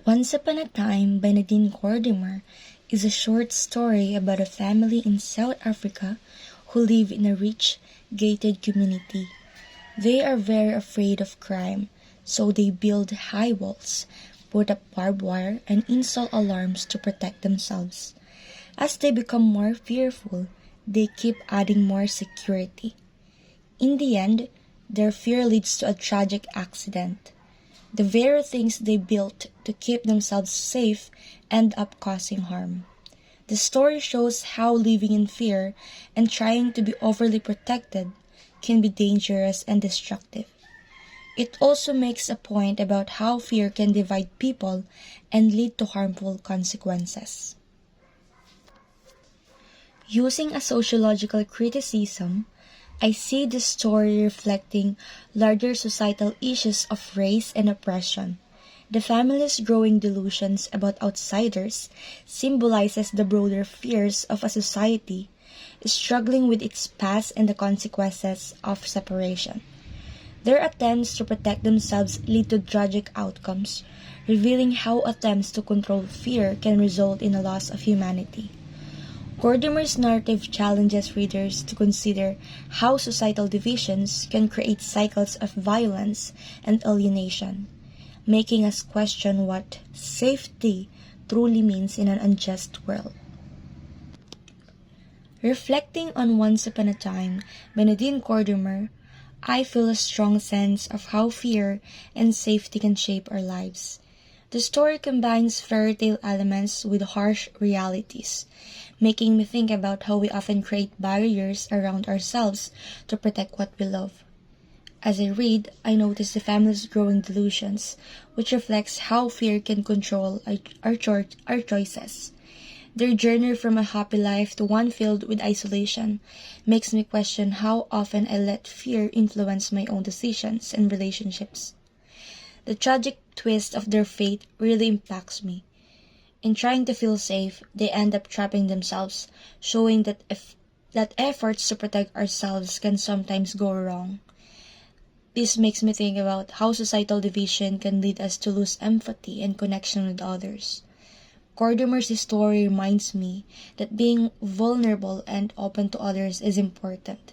Once Upon a Time by Nadine Gordimer is a short story about a family in South Africa who live in a rich, gated community. They are very afraid of crime, so they build high walls, put up barbed wire, and install alarms to protect themselves. As they become more fearful, they keep adding more security. In the end, their fear leads to a tragic accident. The very things they built to keep themselves safe end up causing harm. The story shows how living in fear and trying to be overly protected can be dangerous and destructive. It also makes a point about how fear can divide people and lead to harmful consequences. Using a sociological criticism, I see the story reflecting larger societal issues of race and oppression. The family's growing delusions about outsiders symbolizes the broader fears of a society struggling with its past and the consequences of separation. Their attempts to protect themselves lead to tragic outcomes, revealing how attempts to control fear can result in a loss of humanity. Gordimer's narrative challenges readers to consider how societal divisions can create cycles of violence and alienation, making us question what safety truly means in an unjust world. Reflecting on Once Upon a Time by Nadine Gordimer, I feel a strong sense of how fear and safety can shape our lives. The story combines fairy tale elements with harsh realities, making me think about how we often create barriers around ourselves to protect what we love. As I read, I notice the family's growing delusions, which reflects how fear can control our choices. Their journey from a happy life to one filled with isolation makes me question how often I let fear influence my own decisions and relationships. The tragic twist of their fate really impacts me. In trying to feel safe, they end up trapping themselves, showing that efforts to protect ourselves can sometimes go wrong. This makes me think about how societal division can lead us to lose empathy and connection with others. Gordimer's story reminds me that being vulnerable and open to others is important,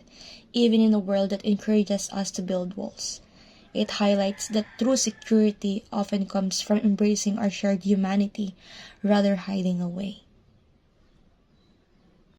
even in a world that encourages us to build walls. It highlights that true security often comes from embracing our shared humanity rather hiding away.